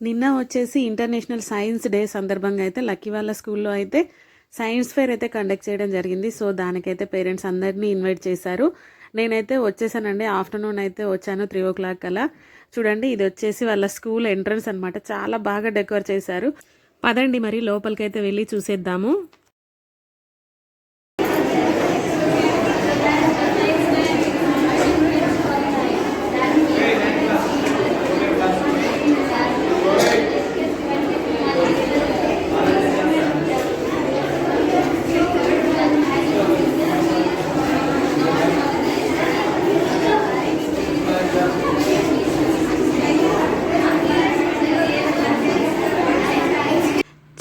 నిన్న వచ్చేసి international science day సందర్భంగా అయితే లక్కీ వాళ్ళ స్కూల్లో అయితే సైన్స్ ఫేర్ అయితే కండక్ట్ చేయడం జరిగింది. సో దానికైతే పేరెంట్స్ అందరినీ ఇన్వైట్ చేశారు. నేనైతే వచ్చేసానండి. ఆఫ్టర్నూన్ అయితే వచ్చాను 3 o'clock అలా. చూడండి, ఇది వచ్చేసి వాళ్ళ స్కూల్ ఎంట్రన్స్ అనమాట. చాలా బాగా డెకరేట్ చేశారు. పదండి మరి లోపలికైతే వెళ్ళి చూసేద్దాము.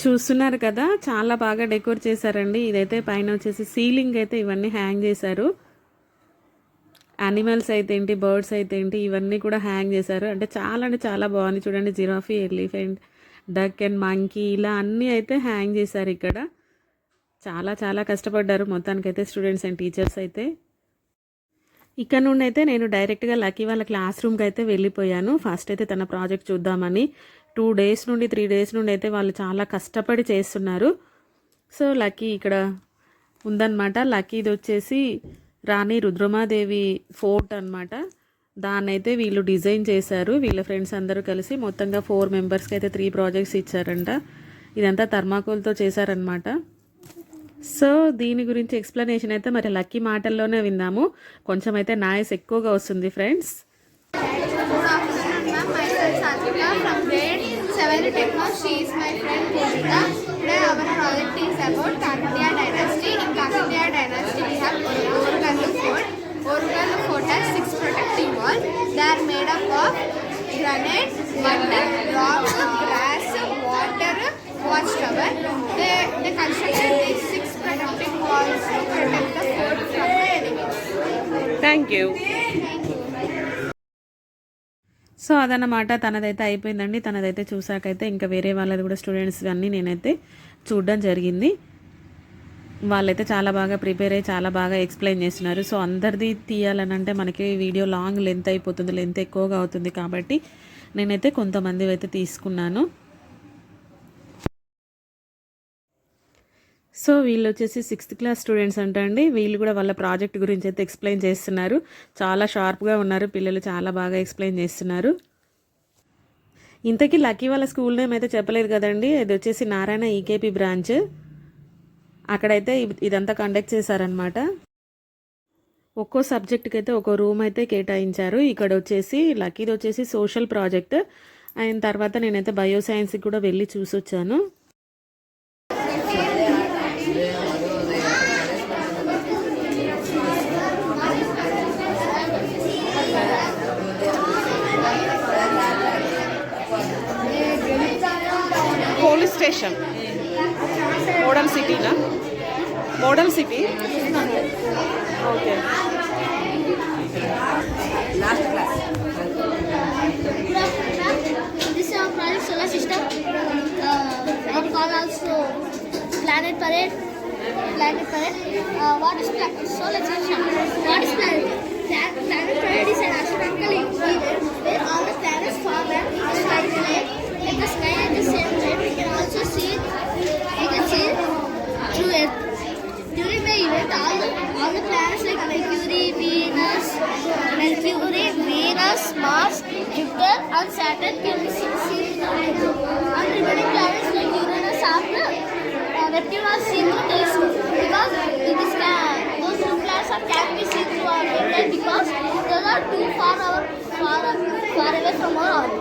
చూస్తున్నారు కదా, చాలా బాగా డెకోర్ చేశారండి. ఇదైతే పైన వచ్చేసి సీలింగ్ అయితే ఇవన్నీ హ్యాంగ్ చేశారు. యానిమల్స్ అయితే ఏంటి, బర్డ్స్ అయితే ఏంటి, ఇవన్నీ కూడా హ్యాంగ్ చేశారు. అంటే చాలా బాగుంది. చూడండి, giraffe, elephant, duck and monkey ఇలా అన్నీ అయితే హ్యాంగ్ చేశారు. ఇక్కడ చాలా కష్టపడ్డారు మొత్తానికైతే స్టూడెంట్స్ అండ్ టీచర్స్ అయితే. ఇక్కడ నుండి అయితే నేను డైరెక్ట్గా లక్కీ వాళ్ళ క్లాస్ రూమ్కి అయితే వెళ్ళిపోయాను. ఫస్ట్ అయితే తన ప్రాజెక్ట్ చూద్దామని. 2 days నుండి 3 days నుండి అయితే వాళ్ళు చాలా కష్టపడి చేస్తున్నారు. సో లక్కీ ఇక్కడ ఉందన్నమాట. లక్కీది వచ్చేసి రాణి రుద్రమాదేవి ఫోర్ట్ అనమాట. దాన్ని అయితే వీళ్ళు డిజైన్ చేశారు. వీళ్ళ ఫ్రెండ్స్ అందరూ కలిసి మొత్తంగా 4 మెంబర్స్కి అయితే 3 projects ఇచ్చారంట. ఇదంతా థర్మాకోల్తో చేశారనమాట. సో దీని గురించి ఎక్స్ప్లెనేషన్ అయితే మరి లక్కీ మాటల్లోనే విందాము. కొంచెం అయితే నాయిస్ ఎక్కువగా వస్తుంది friends. She is my friend Pujita. Today our project is about Kakatiya dynasty. In Kakatiya dynasty we have Orugallu fort. Orugallu fort has 6 protecting walls. They are made up of granite, mud, rocks, grass, water, watchtower. They constructed these 6 protecting walls to protect the fort from the enemy. Thank you. So అదన్నమాట. తనదైతే అయిపోయిందండి. తనదైతే చూసాకైతే ఇంకా వేరే వాళ్ళది కూడా students అన్నీ నేనైతే చూడడం జరిగింది. వాళ్ళైతే చాలా బాగా ప్రిపేర్ అయ్యి చాలా బాగా ఎక్స్ప్లెయిన్ చేస్తున్నారు. సో అందరిది తీయాలని అంటే మనకి వీడియో లాంగ్ లెంత్ అయిపోతుంది, లెంత్ ఎక్కువగా అవుతుంది. కాబట్టి నేనైతే కొంతమంది అయితే తీసుకున్నాను. సో వీళ్ళు వచ్చేసి 6th class స్టూడెంట్స్ అంటండి. వీళ్ళు కూడా వాళ్ళ ప్రాజెక్ట్ గురించి అయితే ఎక్స్ప్లెయిన్ చేస్తున్నారు. చాలా షార్ప్గా ఉన్నారు పిల్లలు, చాలా బాగా ఎక్స్ప్లెయిన్ చేస్తున్నారు. ఇంతకీ లక్కీ వాళ్ళ స్కూల్ నేమ్ అయితే చెప్పలేదు కదండి. ఇది వచ్చేసి నారాయణ ఈకేపీ బ్రాంచ్. అక్కడైతే ఇదంతా కండక్ట్ చేశారనమాట. ఒక్కో సబ్జెక్ట్కి అయితే ఒక్కో రూమ్ అయితే కేటాయించారు. ఇక్కడ వచ్చేసి లక్కీది వచ్చేసి సోషల్ ప్రాజెక్ట్ అయిన తర్వాత నేనైతే బయోసైన్స్కి కూడా వెళ్ళి చూసొచ్చాను. పోలీస్ స్టేషన్ మోడల్ సిటీనా? Model city. Okay. Last class. This is our project solar system. What we call also planet parade. What is solar system? What is planet? Planet parade is an astronomical event where all the planets form and circulate in the sky at the same time. We can also see through Earth. During the event, all the planets like Mercury, Venus, Mars, Jupiter, and Saturn can be seen. And remaining planets like Uranus and Neptune are seen through telescope because those two planets can't be seen through our window because those are too far away from our orbit.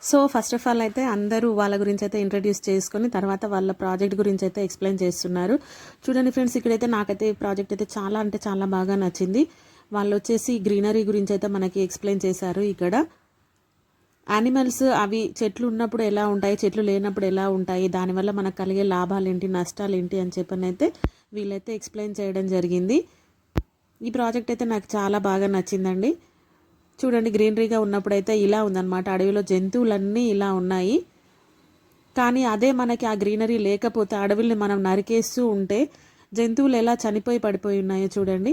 So first of all అయితే అందరూ వాళ్ళ గురించి అయితే introduce చేసుకొని తర్వాత వాళ్ళ project గురించి అయితే ఎక్స్ప్లెయిన్ చేస్తున్నారు. చూడండి ఫ్రెండ్స్, ఇక్కడైతే నాకైతే ఈ ప్రాజెక్ట్ అయితే చాలా అంటే చాలా బాగా నచ్చింది. వాళ్ళు వచ్చేసి గ్రీనరీ గురించి అయితే మనకి ఎక్స్ప్లెయిన్ చేశారు. ఇక్కడ యానిమల్స్ అవి చెట్లు ఉన్నప్పుడు ఎలా ఉంటాయి, చెట్లు లేనప్పుడు ఎలా ఉంటాయి, దానివల్ల మనకు కలిగే లాభాలు ఏంటి, నష్టాలు ఏంటి అని చెప్పని అయితే వీళ్ళైతే ఎక్స్ప్లెయిన్ చేయడం జరిగింది. ఈ ప్రాజెక్ట్ అయితే నాకు చాలా బాగా నచ్చిందండి. చూడండి, గ్రీనరీగా ఉన్నప్పుడైతే ఇలా ఉందన్నమాట. అడవిలో జంతువులన్నీ ఇలా ఉన్నాయి. కానీ అదే మనకి ఆ గ్రీనరీ లేకపోతే అడవుల్ని మనం నరికేస్తూ ఉంటే జంతువులు ఎలా చనిపోయి పడిపోయి ఉన్నాయో చూడండి.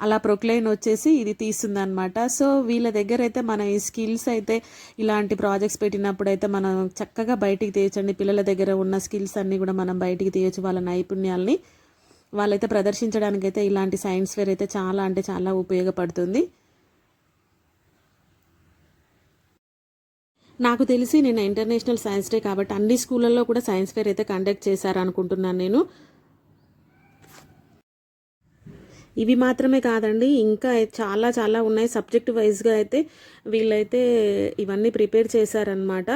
అలా ప్రొక్లైన్ వచ్చేసి ఇది తీస్తుంది అనమాట. సో వీళ్ళ దగ్గర అయితే మన ఈ స్కిల్స్ అయితే ఇలాంటి ప్రాజెక్ట్స్ పెట్టినప్పుడు అయితే మనం చక్కగా బయటికి తీయచ్చండి. పిల్లల దగ్గర ఉన్న స్కిల్స్ అన్నీ కూడా మనం బయటికి తీయచ్చు, వాళ్ళ నైపుణ్యాలని వాళ్ళైతే ప్రదర్శించడానికైతే ఇలాంటి సైన్స్ ఫేర్ అయితే చాలా అంటే చాలా ఉపయోగపడుతుంది. నాకు తెలిసి నేను ఇంటర్నేషనల్ సైన్స్ డే కాబట్టి అన్ని స్కూళ్ళల్లో కూడా సైన్స్ ఫేర్ అయితే కండక్ట్ చేశారనుకుంటున్నాను నేను. ఇవి మాత్రమే కాదండి, ఇంకా చాలా చాలా ఉన్నాయి. సబ్జెక్ట్ వైజ్గా అయితే వీళ్ళైతే ఇవన్నీ ప్రిపేర్ చేశారనమాట.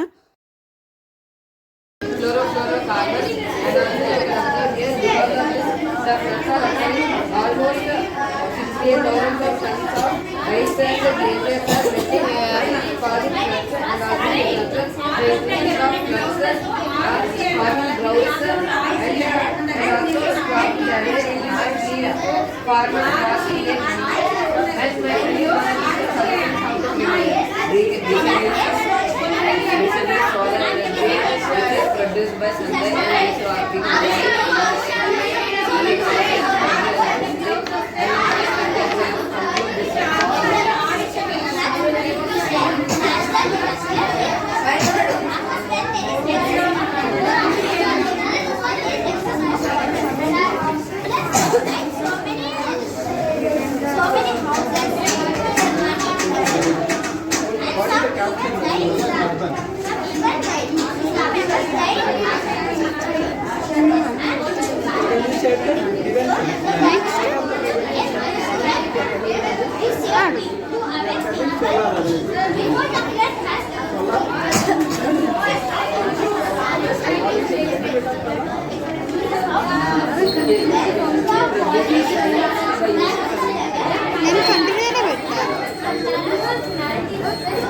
Produced by Sunday and also నేను కంటిన్యూనే పెట్టాను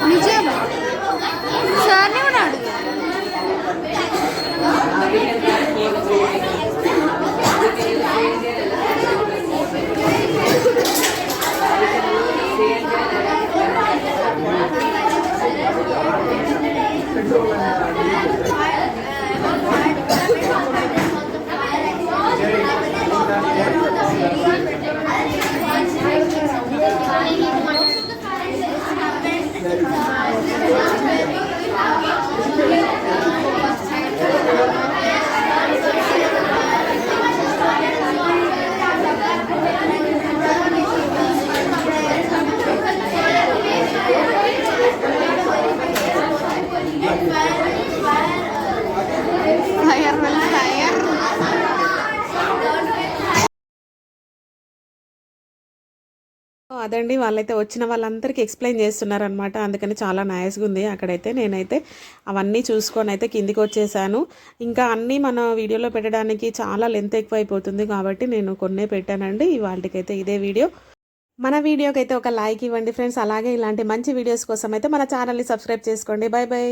నిజమా సార్ని కూడా అడుగు. అదండి, వాళ్ళైతే వచ్చిన వాళ్ళందరికీ ఎక్స్ప్లెయిన్ చేస్తున్నారనమాట. అందుకని చాలా నైస్గా ఉంది అక్కడైతే. నేనైతే అవన్నీ చూసుకొని అయితే కిందికి వచ్చేసాను. ఇంకా అన్నీ మన వీడియోలో పెట్టడానికి చాలా లెంత్ ఎక్కువ అయిపోతుంది కాబట్టి నేను కొన్నే పెట్టానండి. ఇవాళకైతే ఇదే వీడియో. మన వీడియోకి అయితే ఒక లైక్ ఇవ్వండి ఫ్రెండ్స్. అలాగే ఇలాంటి మంచి వీడియోస్ కోసం అయితే మన ఛానల్ని సబ్స్క్రైబ్ చేసుకోండి. By by.